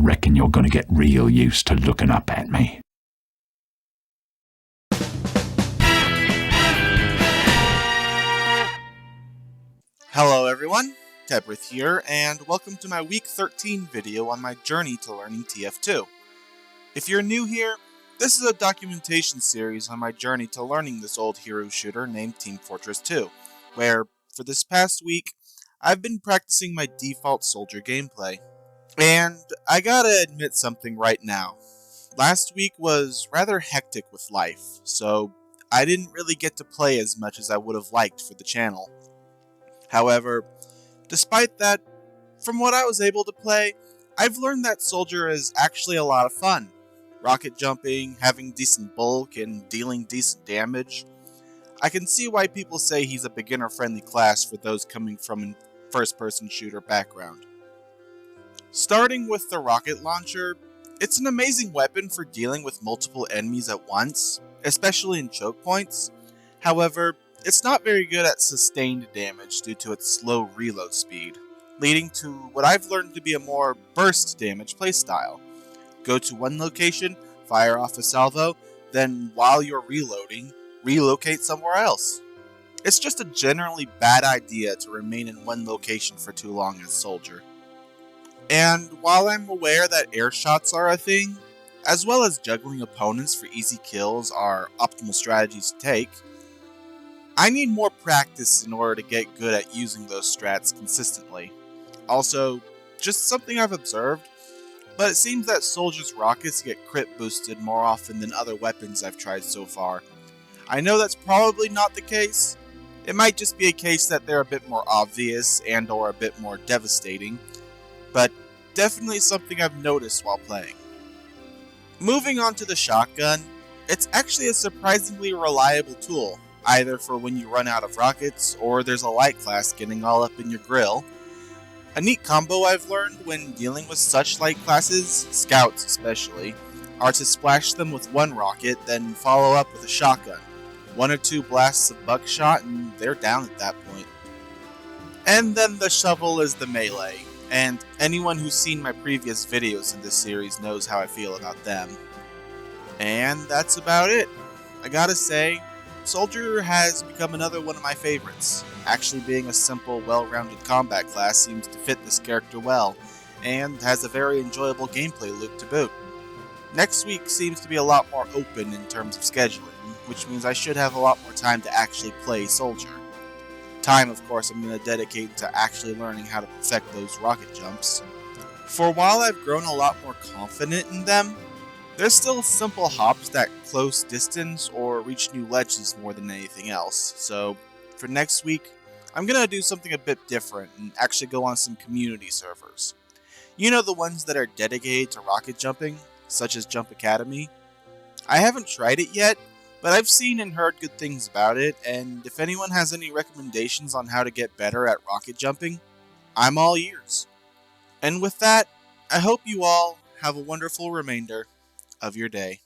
reckon you're gonna get real used to looking up at me. Hello everyone, Tebrith here, and welcome to my Week 13 video on my journey to learning TF2. If you're new here, this is a documentation series on my journey to learning this old hero shooter named Team Fortress 2, where, for this past week, I've been practicing my default soldier gameplay. And I gotta admit something right now. Last week was rather hectic with life, so I didn't really get to play as much as I would have liked for the channel. However, despite that, from what I was able to play, I've learned that Soldier is actually a lot of fun. Rocket jumping, having decent bulk, and dealing decent damage. I can see why people say he's a beginner-friendly class for those coming from a first-person shooter background. Starting with the rocket launcher, it's an amazing weapon for dealing with multiple enemies at once, especially in choke points. However, it's not very good at sustained damage due to its slow reload speed, leading to what I've learned to be a more burst damage playstyle. Go to one location, fire off a salvo, then while you're reloading, relocate somewhere else. It's just a generally bad idea to remain in one location for too long as Soldier. And while I'm aware that air shots are a thing, as well as juggling opponents for easy kills are optimal strategies to take, I need more practice in order to get good at using those strats consistently. Also, just something I've observed, but it seems that Soldier's rockets get crit boosted more often than other weapons I've tried so far. I know that's probably not the case. It might just be a case that they're a bit more obvious and or a bit more devastating, but definitely something I've noticed while playing. Moving on to the shotgun, it's actually a surprisingly reliable tool, either for when you run out of rockets or there's a light class getting all up in your grill. A neat combo I've learned when dealing with such light classes, scouts especially, are to splash them with one rocket, then follow up with a shotgun. One or two blasts of buckshot and they're down at that point. And then the shovel is the melee, and anyone who's seen my previous videos in this series knows how I feel about them. And that's about it. I gotta say, Soldier has become another one of my favorites. Actually being a simple, well-rounded combat class seems to fit this character well, and has a very enjoyable gameplay loop to boot. Next week seems to be a lot more open in terms of scheduling, which means I should have a lot more time to actually play Soldier. Time, of course, I'm going to dedicate to actually learning how to perfect those rocket jumps. For while I've grown a lot more confident in them, there's still simple hops that close distance or reach new ledges more than anything else, so for next week, I'm going to do something a bit different and actually go on some community servers. You know, the ones that are dedicated to rocket jumping, such as Jump Academy? I haven't tried it yet, but I've seen and heard good things about it, and if anyone has any recommendations on how to get better at rocket jumping, I'm all ears. And with that, I hope you all have a wonderful remainder of your day.